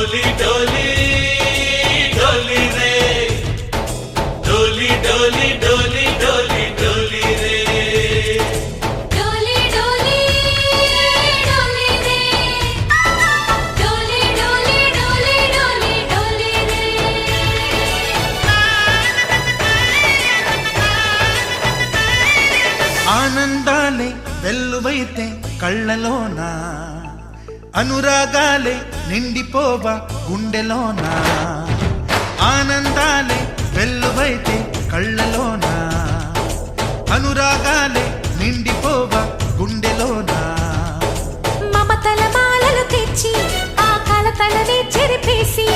डोली डोली डोली रे डोली डोली डोली डोली डोली रे डोली डोली डोली रे डोली डोली डोली डोली डोली रे ఆనందాలే వెల్లువైతే కళ్ళలోనా అనురాగాలే నిండిపోవా గుండెలోనా ఆనందాలే వెల్లువైతే కళ్ళలోనా అనురాగాలే నిండిపోవా గుండెలోనా మమతల మాలలు తెచ్చి ఆ కలతలనే చెరిపేసి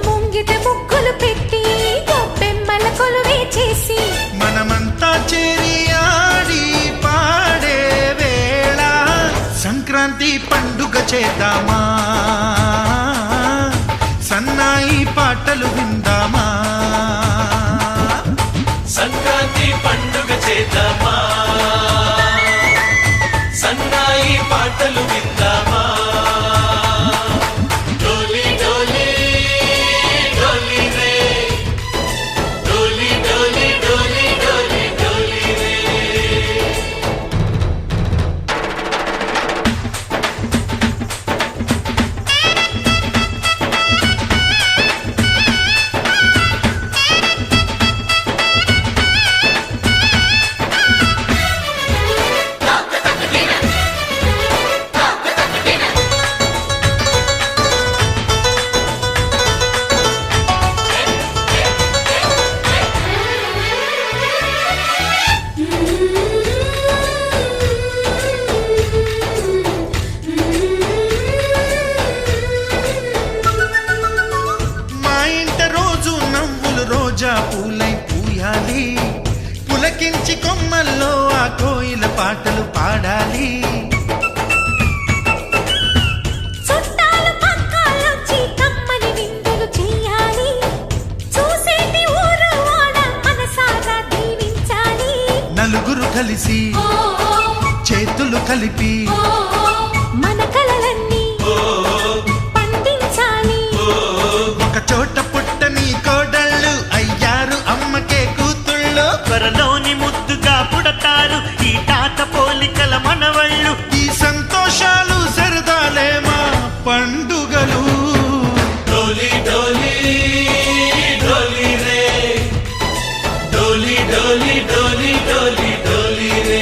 ముంగిట ముగ్గులు పెట్టి గొప్పెమ్మల కొలువే చేసి మనమంతా చేరి ఆడి పాడే వేళ సంక్రాంతి పండుగ చేద్దామా సన్నాయి పాటలు విందామా సంక్రాంతి పండుగ చేద్దామా సన్నాయి పాటలు విందామా డోలి డోలి డోలి రే డోలి డోలి డోలి డోలి డోలి రే మా ఇంట రోజు నవ్వులు రోజా పూలై పూయాలి పులకించి కొమ్మల్లో ఆ కోయిల పాటలు పాడాలి చుట్టాలు పక్కాలొచ్చి కమ్మని విందులు చేయాలి చూసేటి ఊరు వాడ మనసారా దీవించాలి నలుగురు కలిసి చేతులు కలిపి మన కలలన్నీ పండించాలి ఒక చోట పుట్టని కోడళ్ళు అయ్యారు అమ్మకే కూతుళ్ళు త్వరలోని ముద్దుగా పుడతారు ఈ తాత పోలికల మనవళ్ళు ఈ సంతోషాలు సరదాలే మా పండుగలు डोली डोली डोली रे डोली डोली डोली डोली डोली रे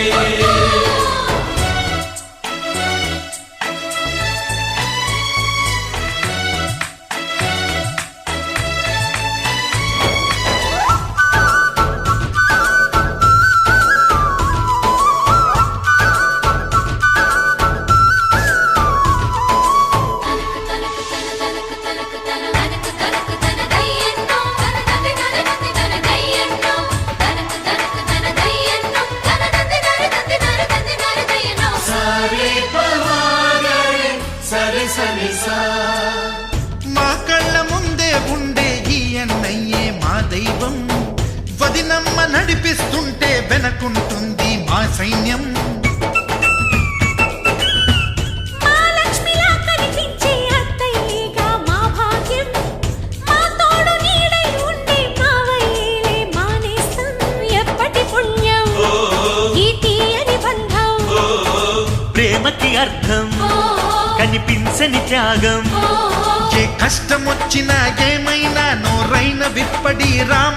సరి సరి సా మా కళ్ళ ముందే ఉండే ఈ అన్నయ్యే మా దైవం వదినమ్మ నడిపిస్తుంటే వెనకుంటుంది మా సైన్యం మా లక్ష్మిలా కనిపించే అత్తయ్యేగా మా భాగ్యం మా తోడు నీడై ఉండే మావయ్యేలే మా నేస్తం ఎప్పటి పుణ్యం ఈ తీయని బంధం ప్రేమకి అర్థం కనిపించని త్యాగం ఏ కష్టం వచ్చినా ఏమైనా నోరైన విప్పడి రామ